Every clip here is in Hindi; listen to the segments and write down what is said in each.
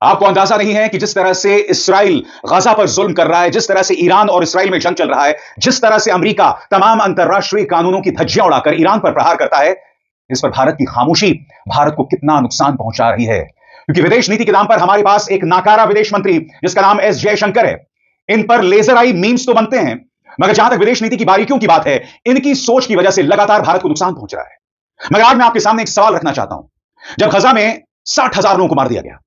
आपको अंदाजा नहीं है कि जिस तरह से इसराइल गजा पर जुल्म कर रहा है, जिस तरह से ईरान और इसराइल में जंग चल रहा है, जिस तरह से अमेरिका तमाम अंतर्राष्ट्रीय कानूनों की धज्जियां उड़ाकर ईरान पर प्रहार करता है, इस पर भारत की खामोशी भारत को कितना नुकसान पहुंचा रही है। क्योंकि विदेश नीति के नाम पर हमारे पास एक नाकारा विदेश मंत्री जिसका नाम एस जयशंकर है, इन पर लेजर आई मीम्स तो बनते हैं, मगर जहां तक विदेश नीति की बारीकियों की बात है, इनकी सोच की वजह से लगातार भारत को नुकसान पहुंच रहा है। मगर आज मैं आपके सामने एक सवाल रखना चाहता हूं। जब गजा में 60,000 लोगों को मार दिया गया,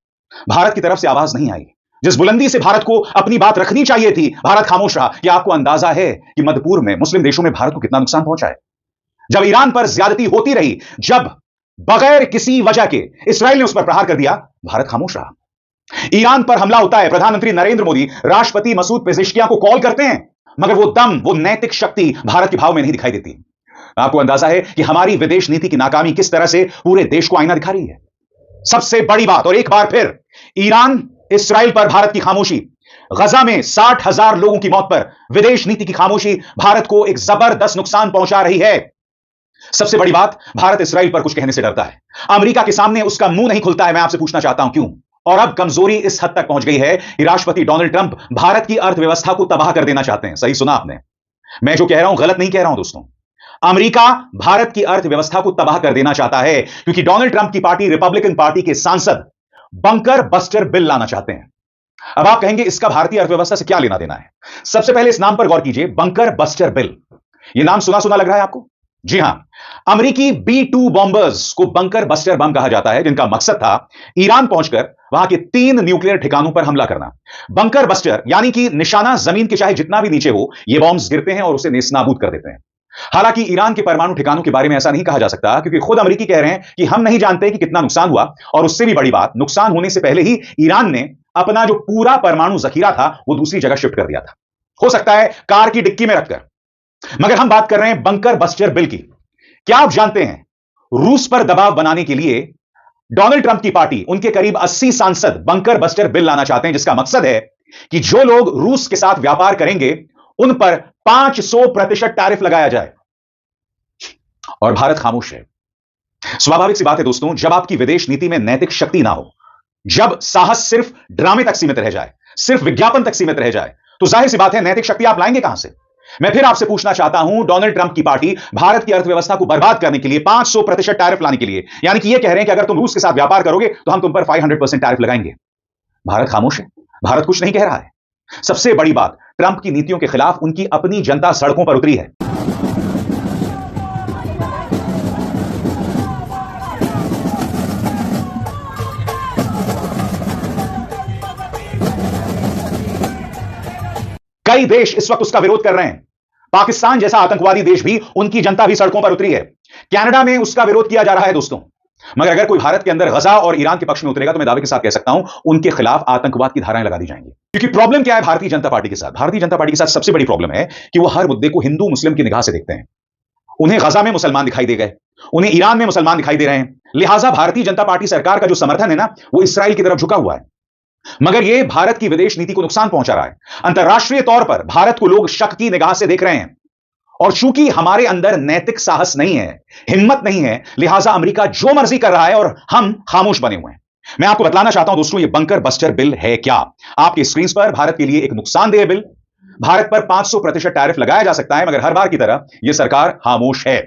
भारत की तरफ से आवाज नहीं आई। जिस बुलंदी से भारत को अपनी बात रखनी चाहिए थी, भारत खामोश रहा। क्या आपको अंदाजा है कि मध्य पूर्व में मुस्लिम देशों में भारत को कितना नुकसान पहुंचा है? जब ईरान पर ज्यादती होती रही, जब बगैर किसी वजह के इसराइल ने उस पर प्रहार कर दिया, भारत खामोश रहा। ईरान पर हमला होता है, प्रधानमंत्री नरेंद्र मोदी राष्ट्रपति मसूद पेजेश्कियां को कॉल करते हैं, मगर वो दम, वो नैतिक शक्ति भारत के भाव में नहीं दिखाई देती। आपको अंदाजा है कि हमारी विदेश नीति की नाकामी किस तरह से पूरे देश को आईना दिखा रही है। सबसे बड़ी बात, और एक बार फिर ईरान इसराइल पर भारत की खामोशी, गजा में 60,000 लोगों की मौत पर विदेश नीति की खामोशी भारत को एक जबरदस्त नुकसान पहुंचा रही है। सबसे बड़ी बात, भारत इसराइल पर कुछ कहने से डरता है, अमेरिका के सामने उसका मुंह नहीं खुलता है। मैं आपसे पूछना चाहता हूं क्यों? और अब कमजोरी इस हद तक पहुंच गई है कि राष्ट्रपति डोनाल्ड ट्रंप भारत की अर्थव्यवस्था को तबाह कर देना चाहते हैं। सही सुना आपने, मैं जो कह रहा हूं गलत नहीं कह रहा हूं दोस्तों। अमेरिका भारत की अर्थव्यवस्था को तबाह कर देना चाहता है क्योंकि डोनाल्ड ट्रंप की पार्टी रिपब्लिकन पार्टी के सांसद बंकर बस्टर बिल लाना चाहते हैं। अब आप कहेंगे इसका भारतीय अर्थव्यवस्था से क्या लेना देना है? सबसे पहले इस नाम पर गौर कीजिए, बंकर बस्टर बिल। यह नाम सुना सुना लग रहा है आपको? जी हां, अमेरिकी B-2 बॉम्बर्स को बंकर बस्टर बम कहा जाता है, जिनका मकसद था ईरान पहुंचकर वहां के 3 न्यूक्लियर ठिकानों पर हमला करना। बंकर बस्टर यानी कि निशाना जमीन के चाहे जितना भी नीचे हो, यह बॉम्ब्स गिरते हैं और उसे नेस्तनाबूद कर देते हैं। हालांकि ईरान के परमाणु ठिकानों के बारे में ऐसा नहीं कहा जा सकता, क्योंकि खुद अमेरिकी कह रहे हैं कि हम नहीं जानते कि कितना नुकसान हुआ, और उससे भी बड़ी बात, नुकसान होने से पहले ही ईरान ने अपना जो पूरा परमाणु जखीरा था वो दूसरी जगह शिफ्ट कर दिया था, हो सकता है कार की डिक्की में रखकर। मगर हम बात कर रहे हैं बंकर बस्टर बिल की। क्या आप जानते हैं, रूस पर दबाव बनाने के लिए डोनाल्ड ट्रंप की पार्टी, उनके करीब 80 सांसद बंकर बस्टर बिल लाना चाहते हैं, जिसका मकसद है कि जो लोग रूस के साथ व्यापार करेंगे उन पर 500% टैरिफ लगाया जाए। और भारत खामोश है। स्वाभाविक सी बात है दोस्तों, जब आपकी विदेश नीति में नैतिक शक्ति ना हो, जब साहस सिर्फ ड्रामे तक सीमित रह जाए, सिर्फ विज्ञापन तक सीमित रह जाए, तो जाहिर सी बात है नैतिक शक्ति आप लाएंगे कहां से? मैं फिर आपसे पूछना चाहता हूं, डोनाल्ड ट्रंप की पार्टी भारत की अर्थव्यवस्था को बर्बाद करने के लिए 500% टैरिफ लाने के लिए, यानी कि यह कह रहे हैं कि अगर तुम रूस के साथ व्यापार करोगे तो हम तुम पर 500% टैरिफ लगाएंगे। भारत खामोश है, भारत कुछ नहीं कह रहा है। सबसे बड़ी बात, ट्रंप की नीतियों के खिलाफ उनकी अपनी जनता सड़कों पर उतरी है। कई देश इस वक्त उसका विरोध कर रहे हैं। पाकिस्तान जैसा आतंकवादी देश भी, उनकी जनता भी सड़कों पर उतरी है। कनाडा में उसका विरोध किया जा रहा है दोस्तों। मगर अगर कोई भारत के अंदर गजा और ईरान के पक्ष में उतरेगा तो मैं दावे के साथ कह सकता हूं उनके खिलाफ आतंकवाद की धाराएं लगा दी जाएंगी। क्योंकि प्रॉब्लम क्या है भारतीय जनता पार्टी के साथ? भारतीय जनता पार्टी के साथ सबसे बड़ी प्रॉब्लम है कि वो हर मुद्दे को हिंदू मुस्लिम की निगाह से देखते हैं। उन्हें गजा में मुसलमान दिखाई दे गए, उन्हें ईरान में मुसलमान दिखाई दे रहे हैं, लिहाजा भारतीय जनता पार्टी सरकार का जो समर्थन है ना, वो इसराइल की तरफ झुका हुआ है। मगर यह भारत की विदेश नीति को नुकसान पहुंचा रहा है। अंतर्राष्ट्रीय तौर पर भारत को लोग शक की निगाह से देख रहे हैं, और चूंकि हमारे अंदर नैतिक साहस नहीं है, हिम्मत नहीं है, लिहाजा अमेरिका जो मर्जी कर रहा है और हम खामोश बने हुए हैं। मैं आपको बतलाना चाहता हूं दोस्तों, यह बंकर बस्टर बिल है क्या? आपकी स्क्रीन पर भारत के लिए एक नुकसानदेह बिल। भारत पर 500% टैरिफ लगाया जा सकता है, मगर हर बार की तरह यह सरकार खामोश है।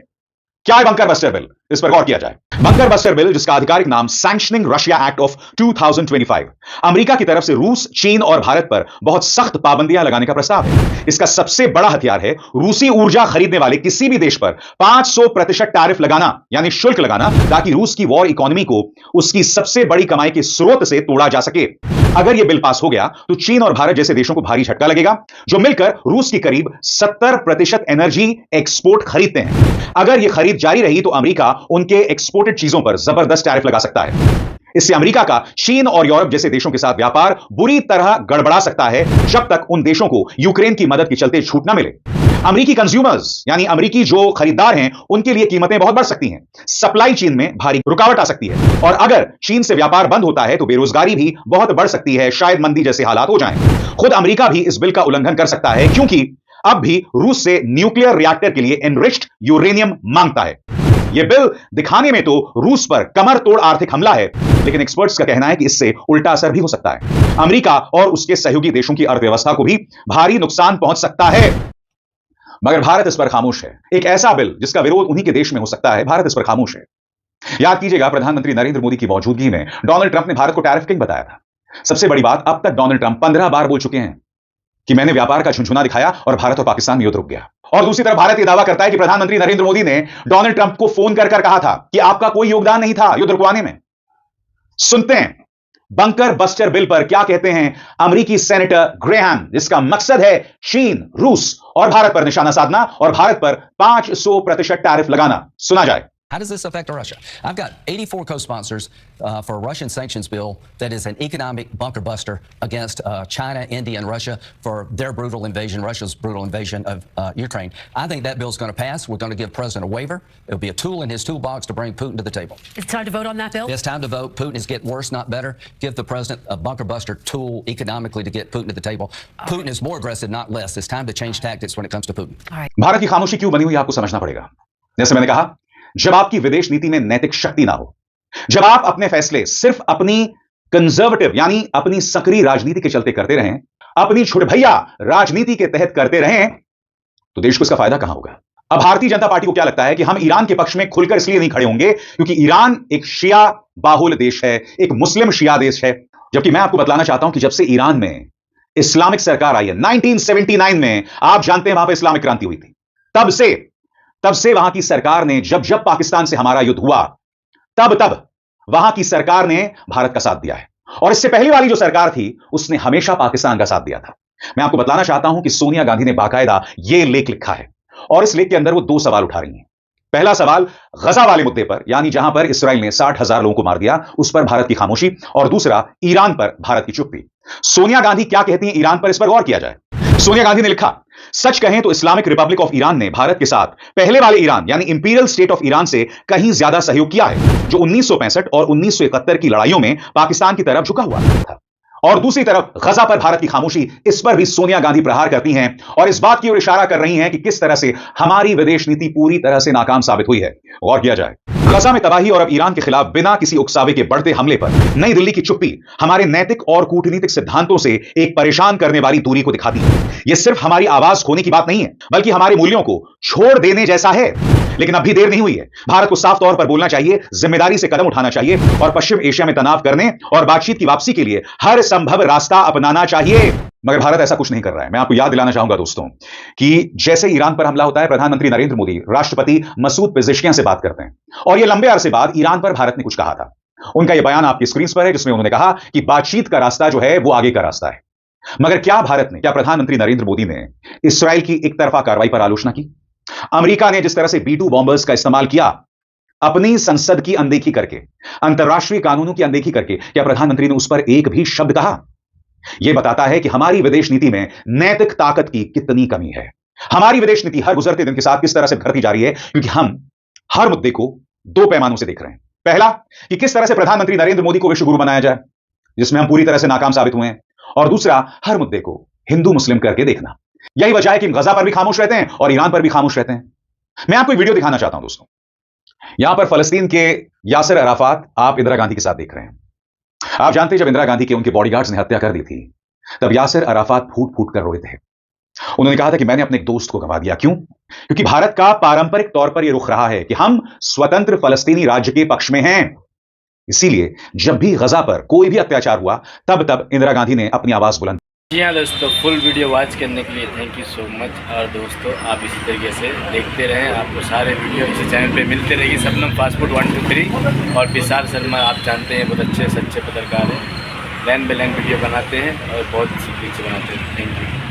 क्या है बंकर बस्टर बिल? इस पर गौर किया जाए। बंकर बस्टर बिल, जिसका आधिकारिक नाम sanctioning Russia act of 2025, America की तरफ से रूस, चीन और भारत पर बहुत सख्त पाबंदियां लगाने का प्रस्ताव है। इसका सबसे बड़ा हथियार है रूसी ऊर्जा खरीदने वाले किसी भी देश पर 500% टैरिफ लगाना, यानी शुल्क लगाना, ताकि रूस की वॉर इकोनॉमी को उसकी सबसे बड़ी कमाई के स्रोत से तोड़ा जा सके। अगर यह बिल पास हो गया तो चीन और भारत जैसे देशों को भारी झटका लगेगा, जो मिलकर रूस की करीब 70% एनर्जी एक्सपोर्ट खरीदते हैं। अगर यह खरीद जारी रही तो अमेरिका उनके एक्सपोर्टेड चीजों पर जबरदस्त टैरिफ लगा सकता है। इससे अमेरिका का चीन और यूरोप जैसे देशों के साथ व्यापार बुरी तरह गड़बड़ा सकता है, जब तक उन देशों को यूक्रेन की मदद के चलते छूट ना मिले। अमेरिकी कंज्यूमर्स, यानी अमेरिकी जो खरीदार हैं, उनके लिए कीमतें बहुत बढ़ सकती हैं, सप्लाई चेन में भारी रुकावट आ सकती है, और अगर चीन से व्यापार बंद होता है तो बेरोजगारी भी बहुत बढ़ सकती है, शायद मंदी जैसे हालात हो जाएं। खुद अमेरिका भी इस बिल का उल्लंघन कर सकता है, क्योंकि अब भी रूस से न्यूक्लियर रिएक्टर के लिए एनरिच्ड यूरेनियम मांगता है। यह बिल दिखाने में तो रूस पर कमर तोड़ आर्थिक हमला है, लेकिन एक्सपर्ट्स का कहना है कि इससे उल्टा असर भी हो सकता है। अमेरिका और उसके सहयोगी देशों की अर्थव्यवस्था को भी भारी नुकसान पहुंच सकता है। मगर भारत इस पर खामोश है। एक ऐसा बिल जिसका विरोध उन्हीं के देश में हो सकता है, भारत इस पर खामोश है। याद कीजिएगा, प्रधानमंत्री नरेंद्र मोदी की मौजूदगी में डोनाल्ड ट्रंप ने भारत को टैरिफ किंग बताया था। सबसे बड़ी बात, अब तक डोनाल्ड ट्रंप 15 बार बोल चुके हैं कि मैंने व्यापार का झुनझुना दिखाया और भारत और पाकिस्तान में युद्ध रुक गया। और दूसरी तरफ भारत यह दावा करता है कि प्रधानमंत्री नरेंद्र मोदी ने डोनाल्ड ट्रंप को फोन कर कहा था कि आपका कोई योगदान नहीं था युद्ध रुकवाने में। सुनते हैं बंकर बस्टर बिल पर क्या कहते हैं अमेरिकी सेनेटर ग्रेहम, जिसका मकसद है चीन, रूस और भारत पर निशाना साधना और भारत पर 500% टैरिफ लगाना। सुना जाए। How does this affect Russia? I've got 84 co-sponsors for a Russian sanctions bill that is an economic bunker buster against China, India, and Russia for their brutal invasion, Russia's brutal invasion of Ukraine. I think that bill is going to pass. We're going to give President a waiver. It'll be a tool in his toolbox to bring Putin to the table. It's time to vote on that bill? It's time to vote. Putin is getting worse, not better. Give the president a bunker buster tool economically to get Putin to the table. Putin is more aggressive, not less. It's time to change tactics when it comes to Putin. All right. Bharat की खामोशी क्यों बनी हुई आपको समझना पड़ेगा। जैसे मैंने कहा, जब आपकी विदेश नीति में नैतिक शक्ति ना हो, जब आप अपने फैसले सिर्फ अपनी कंजर्वेटिव यानी अपनी सक्रिय राजनीति के चलते करते रहें, अपनी छुटभैया राजनीति के तहत करते रहें, तो देश को इसका फायदा कहां होगा। अब भारतीय जनता पार्टी को क्या लगता है कि हम ईरान के पक्ष में खुलकर इसलिए नहीं खड़े होंगे क्योंकि ईरान एक शिया बाहुल देश है, एक मुस्लिम शिया देश है। जबकि मैं आपको बतलाना चाहता हूं कि जब से ईरान में इस्लामिक सरकार आई है 1979 में, आप जानते हैं वहां पर इस्लामिक क्रांति हुई थी, तब से वहां की सरकार ने जब पाकिस्तान से हमारा युद्ध हुआ, तब वहां की सरकार ने भारत का साथ दिया है। और इससे पहले वाली जो सरकार थी उसने हमेशा पाकिस्तान का साथ दिया था। मैं आपको बताना चाहता हूं कि सोनिया गांधी ने बाकायदा यह लेख लिखा है और इस लेख के अंदर वो 2 सवाल उठा रही हैं। पहला सवाल गजा वाले मुद्दे पर, यानी जहां पर इसराइल ने 60,000 लोगों को मार दिया, उस पर भारत की खामोशी, और दूसरा ईरान पर भारत की चुप्पी। सोनिया गांधी क्या कहती हैं ईरान पर, इस पर गौर किया जाए। सोनिया गांधी ने लिखा, सच कहें तो इस्लामिक रिपब्लिक ऑफ ईरान ने भारत के साथ पहले वाले ईरान यानी इंपीरियल स्टेट ऑफ ईरान से कहीं ज्यादा सहयोग किया है, जो 1965 और 1971 की लड़ाइयों में पाकिस्तान की तरफ झुका हुआ था। और दूसरी तरफ गजा पर भारत की खामोशी, इस पर भी सोनिया गांधी प्रहार करती हैं और इस बात की ओर इशारा कर रही हैं कि किस तरह से हमारी विदेश नीति पूरी तरह से नाकाम साबित हुई है। गौर किया जाए, गजा में तबाही और अब ईरान के खिलाफ बिना किसी उकसावे के बढ़ते हमले पर नई दिल्ली की चुप्पी हमारे नैतिक और कूटनीतिक सिद्धांतों से एक परेशान करने वाली दूरी को दिखाती है। यह सिर्फ हमारी आवाज खोने की बात नहीं है, बल्कि हमारे मूल्यों को छोड़ देने जैसा है। लेकिन अभी देर नहीं हुई है। भारत को साफ तौर पर बोलना चाहिए, जिम्मेदारी से कदम उठाना चाहिए और पश्चिम एशिया में तनाव करने और बातचीत की वापसी के लिए हर संभव रास्ता अपनाना चाहिए। मगर भारत ऐसा कुछ नहीं कर रहा है। मैं आपको याद दिलाना चाहूंगा दोस्तों कि जैसे ईरान पर हमला होता है, प्रधानमंत्री नरेंद्र मोदी राष्ट्रपति मसूद पेजेश्कियां से बात करते हैं और यह लंबे अरसे बाद ईरान पर भारत ने कुछ कहा था। उनका यह बयान आपकी स्क्रीन पर है, जिसमें उन्होंने कहा कि बातचीत का रास्ता जो है वो आगे का रास्ता है। मगर क्या प्रधानमंत्री नरेंद्र मोदी ने इसराइल की एक तरफा कार्रवाई पर आलोचना की? अमेरिका ने जिस तरह से B-2 बॉम्बर्स का इस्तेमाल किया अपनी संसद की अनदेखी करके, अंतरराष्ट्रीय कानूनों की अनदेखी करके, क्या प्रधानमंत्री ने उस पर एक भी शब्द कहा? यह बताता है कि हमारी विदेश नीति में नैतिक ताकत की कितनी कमी है। हमारी विदेश नीति हर गुजरते दिन के साथ किस तरह से बिखरती जा रही है, क्योंकि हम हर मुद्दे को 2 पैमानों से देख रहे हैं। पहला कि किस तरह से प्रधानमंत्री नरेंद्र मोदी को विश्व गुरु बनाया जाए, जिसमें हम पूरी तरह से नाकाम साबित हुए हैं, और दूसरा हर मुद्दे को हिंदू मुस्लिम करके देखना। यही वजह है कि गजा पर भी खामोश रहते हैं और ईरान पर भी खामोश रहते हैं। मैं आपको एक वीडियो दिखाना चाहता हूं दोस्तों। यहां पर फलस्तीन के यासिर अराफात आप इंदिरा गांधी के साथ देख रहे हैं। आप जानते हैं जब इंदिरा गांधी के उनके बॉडीगार्ड्स ने हत्या कर दी थी, तब यासिर अराफात फूट फूट कर रोए थे। उन्होंने कहा था कि मैंने अपने एक दोस्त को गंवा दिया। क्यों? क्योंकि भारत का पारंपरिक तौर पर यह रुख रहा है कि हम स्वतंत्र फलस्तीनी राज्य के पक्ष में हैं। इसीलिए जब भी गजा पर कोई भी अत्याचार हुआ, तब इंदिरा गांधी ने अपनी आवाज बुलंद। जी हाँ दोस्तों, फुल वीडियो वॉच करने के लिए थैंक यू सो मच। और दोस्तों आप इसी तरीके से देखते रहें, आपको सारे वीडियो इसी चैनल पे मिलते रहेगी। शबनम फास्ट फूड 1 2 3 और विशाल शर्मा, आप जानते हैं बहुत अच्छे सच्चे पत्रकार हैं, लाइन बाय लाइन वीडियो बनाते हैं और बहुत सीख से बनाते हैं। Thank you.